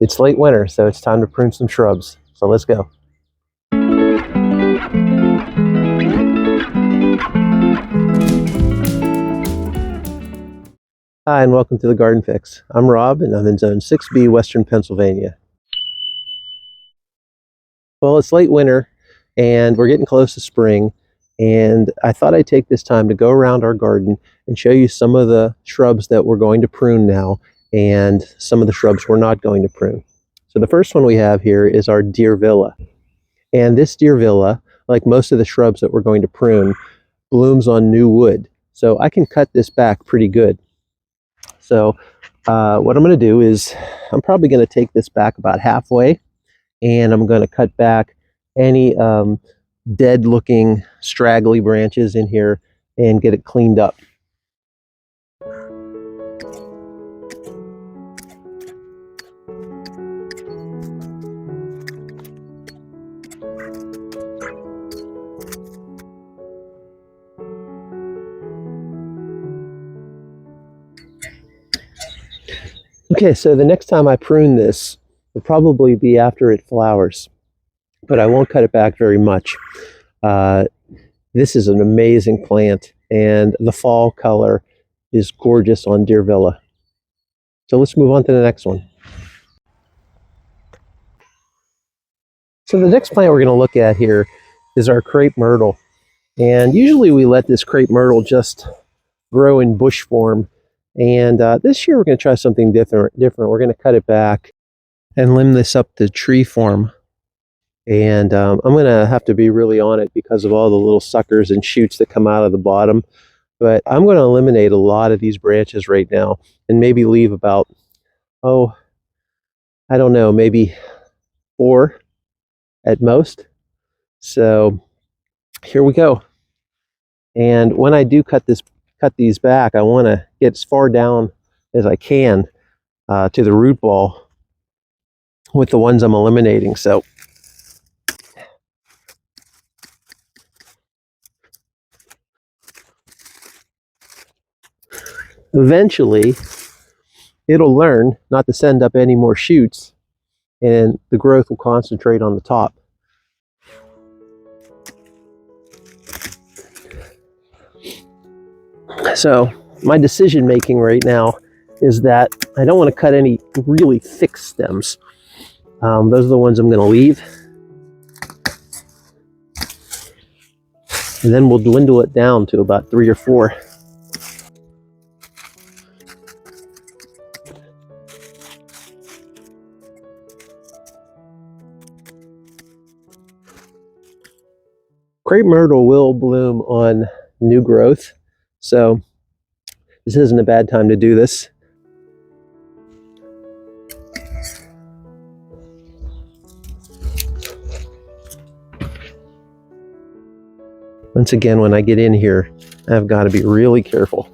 It's late winter, so it's time to prune some shrubs. So let's go. Hi, and welcome to the Garden Fix. I'm Rob, and I'm in Zone 6B, Western Pennsylvania. Well, it's late winter, and we're getting close to spring, and I thought I'd take this time to go around our garden and show you some of the shrubs that we're going to prune now, and some of the shrubs we're not going to prune. So the first one we have here is our deer villa. And this deer villa, like most of the shrubs that we're going to prune, blooms on new wood. So I can cut this back pretty good. So what I'm going to do is I'm probably going to take this back about halfway, and I'm going to cut back any dead looking straggly branches in here and get it cleaned up. Okay, so the next time I prune this will probably be after it flowers, but I won't cut it back very much. This is an amazing plant, and the fall color is gorgeous on deer villa. So let's move on to the next one. So the next plant we're going to look at here is our crepe myrtle. And usually we let this crepe myrtle just grow in bush form. And this year we're going to try something different. We're going to cut it back and limb this up to tree form. And I'm going to have to be really on it because of all the little suckers and shoots that come out of the bottom. But I'm going to eliminate a lot of these branches right now and maybe leave about, I don't know, maybe 4 at most. So here we go. And when I do cut these back, I want to get as far down as I can to the root ball with the ones I'm eliminating. So eventually it'll learn not to send up any more shoots, and the growth will concentrate on the top. So my decision making right now is that I don't want to cut any really thick stems. Those are the ones I'm going to leave. And then we'll dwindle it down to about 3 or 4. Crepe myrtle will bloom on new growth, so this isn't a bad time to do this. Once again, when I get in here, I've got to be really careful.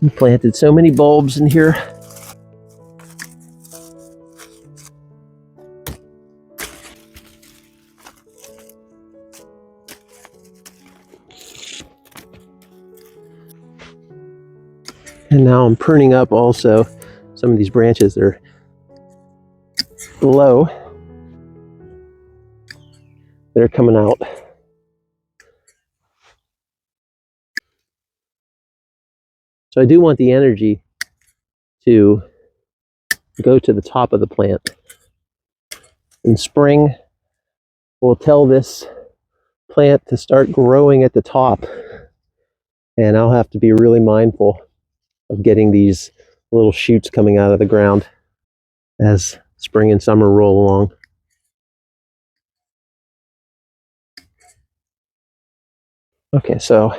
I planted so many bulbs in here. And now I'm pruning up also some of these branches that are low that are coming out. So I do want the energy to go to the top of the plant. In spring, we'll tell this plant to start growing at the top, and I'll have to be really mindful of getting these little shoots coming out of the ground as spring and summer roll along. Okay, so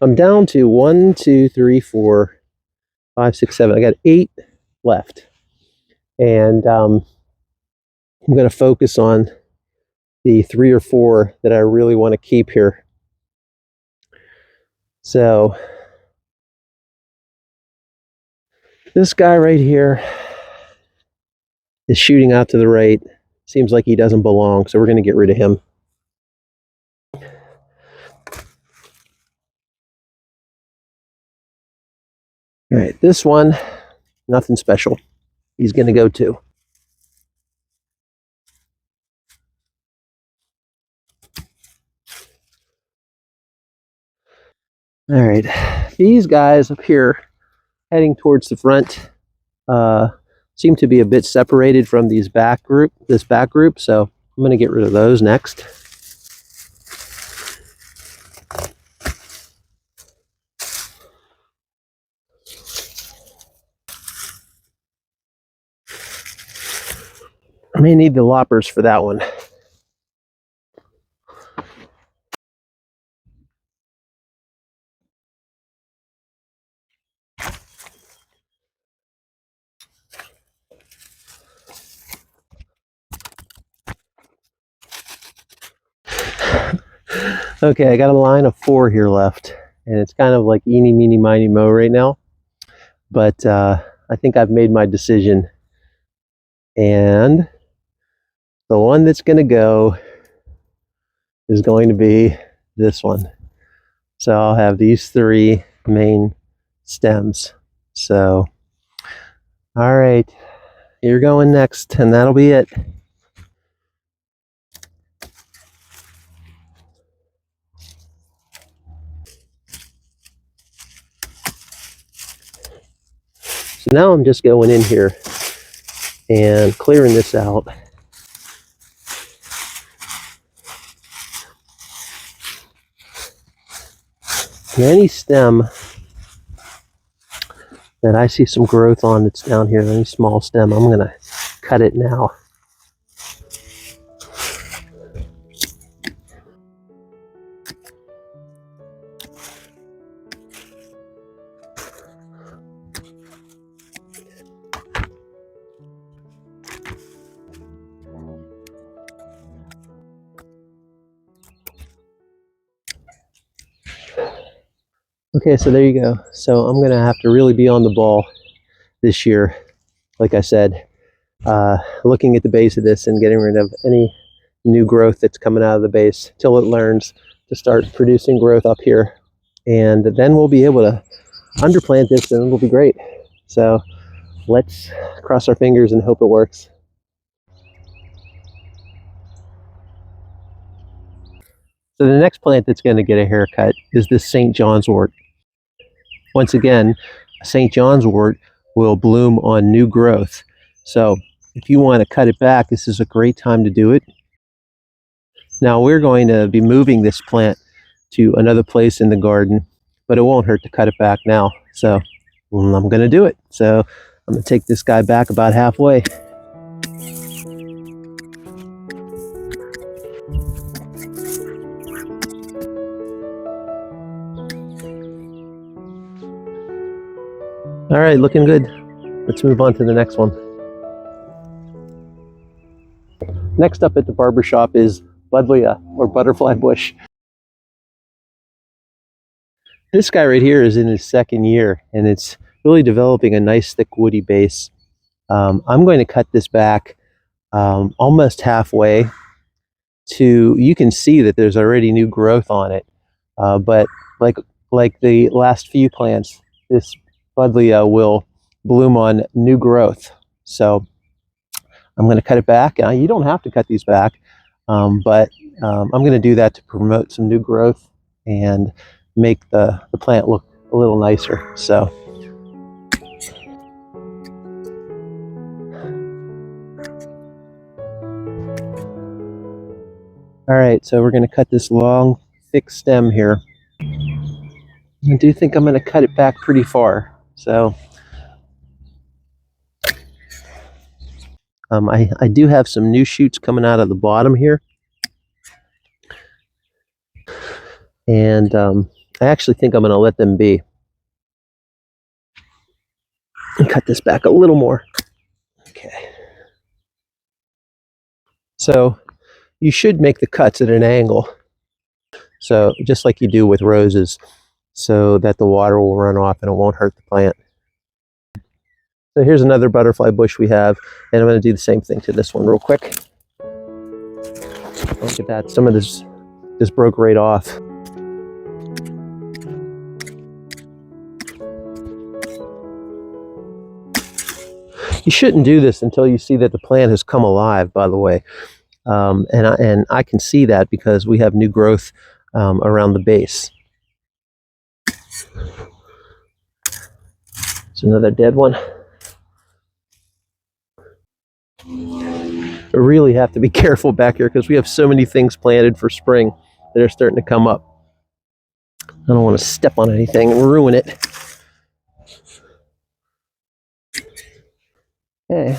I'm down to 1, 2, 3, 4, 5, 6, 7. I got 8 left. And I'm going to focus on the 3 or 4 that I really want to keep here. So this guy right here is shooting out to the right. Seems like he doesn't belong, so we're going to get rid of him. All right, this one, nothing special. he's going to go too. All right, these guys up here heading towards the front seem to be a bit separated from this back group, so I'm going to get rid of those next. I may need the loppers for that one. Okay, I got a line of 4 here left, and it's kind of like eeny, meeny, miny, mo right now. But I think I've made my decision. And the one that's going to go is going to be this one. So I'll have these 3 main stems. So, all right, you're going next, and that'll be it. So now I'm just going in here and clearing this out. And any stem that I see some growth on that's down here, any small stem, I'm going to cut it now. Okay, so there you go. So I'm going to have to really be on the ball this year, like I said, looking at the base of this and getting rid of any new growth that's coming out of the base till it learns to start producing growth up here. And then we'll be able to underplant this and it'll be great. So let's cross our fingers and hope it works. So the next plant that's going to get a haircut is this St. Johns Wart. Once again, St. Johns Wart will bloom on new growth. So if you want to cut it back, this is a great time to do it. Now we're going to be moving this plant to another place in the garden, but it won't hurt to cut it back now. So I'm going to do it. So I'm going to take this guy back about halfway. All right, looking good. Let's move on to the next one. Next up at the barber shop is buddleia, or butterfly bush. This guy right here is in his 2nd year, and it's really developing a nice thick woody base. I'm going to cut this back almost halfway to, you can see that there's already new growth on it. But like the last few plants, this buddleia will bloom on new growth. So I'm going to cut it back. You don't have to cut these back, but I'm going to do that to promote some new growth and make the plant look a little nicer. So all right, so we're going to cut this long, thick stem here. I do think I'm going to cut it back pretty far. So I do have some new shoots coming out of the bottom here. And I actually think I'm going to let them be. And cut this back a little more. Okay. So you should make the cuts at an angle. So just like you do with roses, so that the water will run off and it won't hurt the plant. So here's another butterfly bush we have, and I'm going to do the same thing to this one real quick. Look at that, some of this just broke right off. You shouldn't do this until you see that the plant has come alive, by the way. And I can see that because we have new growth around the base. It's another dead one. I really have to be careful back here because we have so many things planted for spring that are starting to come up. I don't want to step on anything and ruin it. Okay.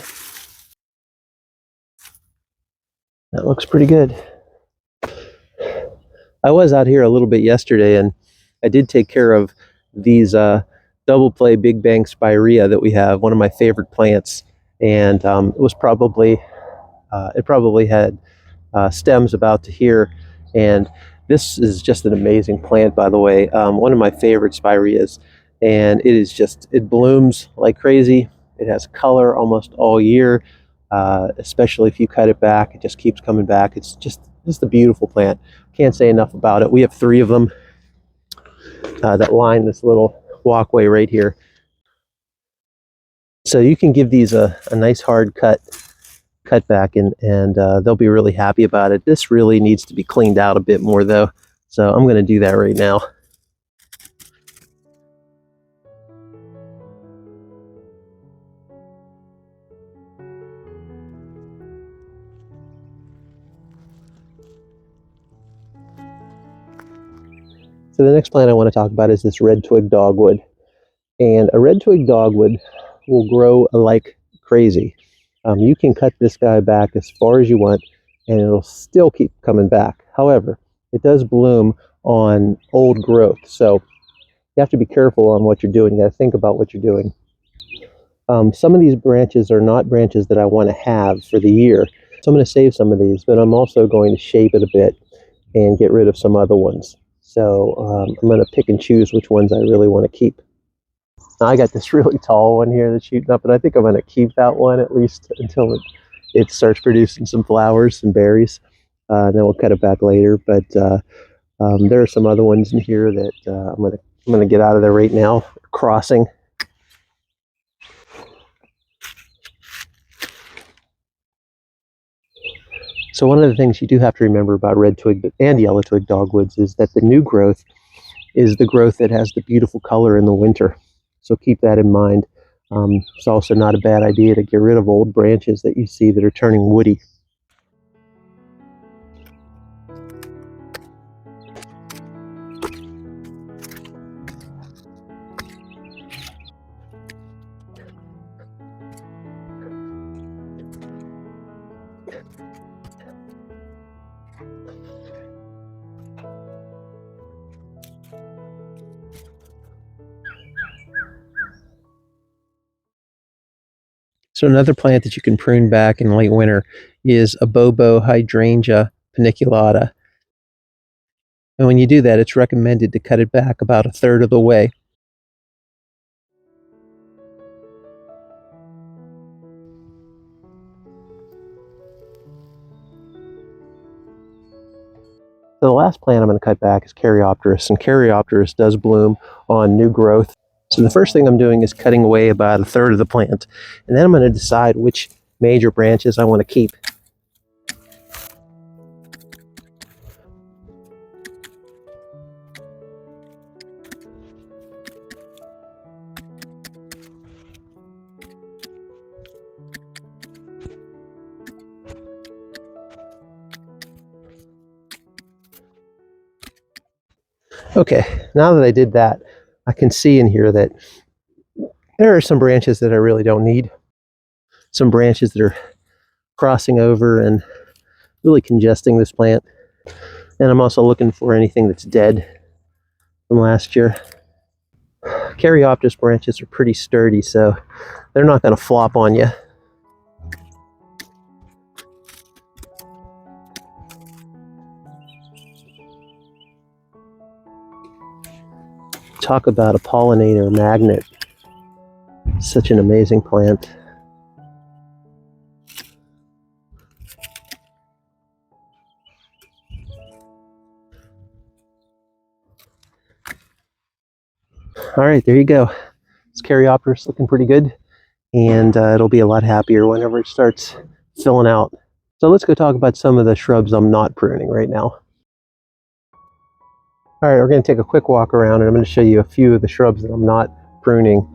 That looks pretty good. I was out here a little bit yesterday and I did take care of these double play Big Bang spirea that we have, one of my favorite plants. And it probably had stems about to here. And this is just an amazing plant, by the way. One of my favorite spireas. And it blooms like crazy. It has color almost all year, especially if you cut it back. It just keeps coming back. It's just a beautiful plant. Can't say enough about it. We have 3 of them that line this little walkway right here. So you can give these a nice hard cut back and they'll be really happy about it. This really needs to be cleaned out a bit more though. So I'm going to do that right now. So the next plant I want to talk about is this red twig dogwood. And a red twig dogwood will grow like crazy. You can cut this guy back as far as you want and it'll still keep coming back. However, it does bloom on old growth. So you have to be careful on what you're doing. You got to think about what you're doing. Some of these branches are not branches that I want to have for the year. So I'm going to save some of these, but I'm also going to shape it a bit and get rid of some other ones. So I'm going to pick and choose which ones I really want to keep. Now I got this really tall one here that's shooting up, and I think I'm going to keep that one at least until it starts producing some flowers and berries. Then we'll cut it back later. But there are some other ones in here that I'm going to get out of there right now. Crossing. So one of the things you do have to remember about red twig and yellow twig dogwoods is that the new growth is the growth that has the beautiful color in the winter. So keep that in mind. It's also not a bad idea to get rid of old branches that you see that are turning woody. So another plant that you can prune back in late winter is a Bobo Hydrangea paniculata. And when you do that, it's recommended to cut it back about 1/3 of the way. So the last plant I'm going to cut back is Caraopteris, and Caraopteris does bloom on new growth. So the first thing I'm doing is cutting away about 1/3 of the plant, and then I'm going to decide which major branches I want to keep. Okay, now that I did that, I can see in here that there are some branches that I really don't need. Some branches that are crossing over and really congesting this plant. And I'm also looking for anything that's dead from last year. Caraoptus branches are pretty sturdy, so they're not going to flop on you. Talk about a pollinator magnet. Such an amazing plant. All right, there you go. This Caraopteris looking pretty good. and it'll be a lot happier whenever it starts filling out. So let's go talk about some of the shrubs I'm not pruning right now. All right, we're going to take a quick walk around, and I'm going to show you a few of the shrubs that I'm not pruning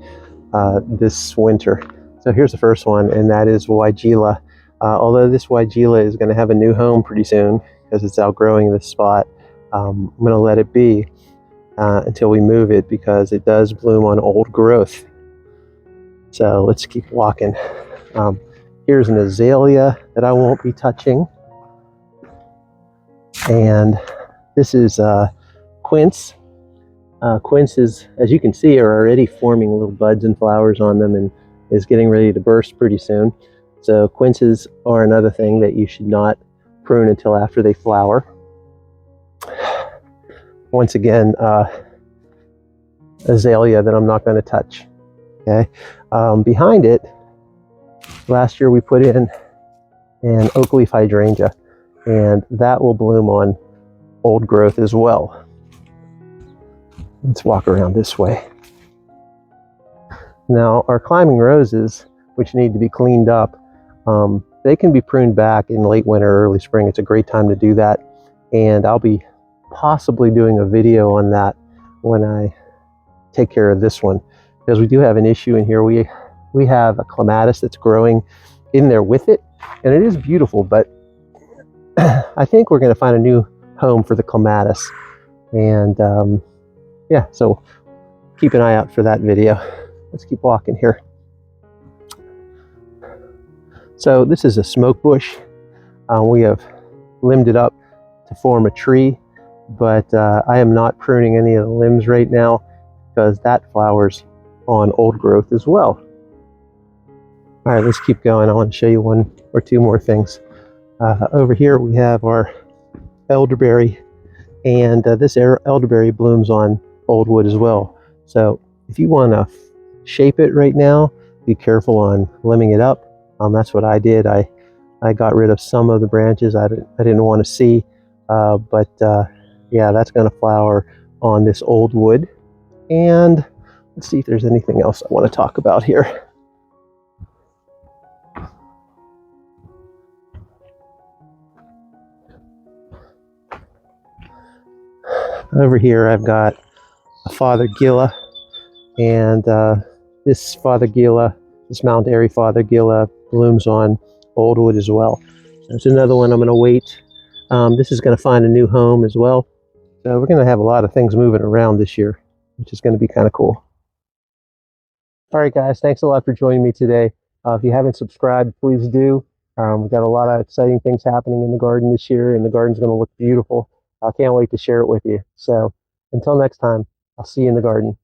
this winter. So here's the first one, and that is Weigela. Although this Weigela is going to have a new home pretty soon because it's outgrowing this spot, I'm going to let it be until we move it because it does bloom on old growth. So let's keep walking. Here's an azalea that I won't be touching. And this is quince. Quince is, as you can see, are already forming little buds and flowers on them and is getting ready to burst pretty soon. So quinces are another thing that you should not prune until after they flower. Once again, azalea that I'm not going to touch. Okay, behind it, last year we put in an oak leaf hydrangea, and that will bloom on old growth as well. Let's walk around this way. Now, our climbing roses, which need to be cleaned up, they can be pruned back in late winter, early spring. It's a great time to do that, and I'll be possibly doing a video on that when I take care of this one, because we do have an issue in here. We have a clematis that's growing in there with it, and it is beautiful, but I think we're going to find a new home for the clematis, and yeah, so keep an eye out for that video. Let's keep walking here. So this is a smoke bush. We have limbed it up to form a tree, but I am not pruning any of the limbs right now because that flowers on old growth as well. All right, let's keep going. I want to show you one or two more things. Over here we have our elderberry, and this elderberry blooms on old wood as well. So if you want to shape it right now, be careful on limbing it up. That's what I did. I got rid of some of the branches I didn't want to see, but yeah, that's going to flower on this old wood. And let's see if there's anything else I want to talk about here. Over here I've got a Fothergilla, and this Fothergilla, this Mount Airy Fothergilla, blooms on old wood as well. There's another one I'm going to wait. This is going to find a new home as well. So we're going to have a lot of things moving around this year, which is going to be kind of cool. All right, guys, thanks a lot for joining me today. If you haven't subscribed, please do. We've got a lot of exciting things happening in the garden this year, and the garden's going to look beautiful. I can't wait to share it with you. So until next time, I'll see you in the garden.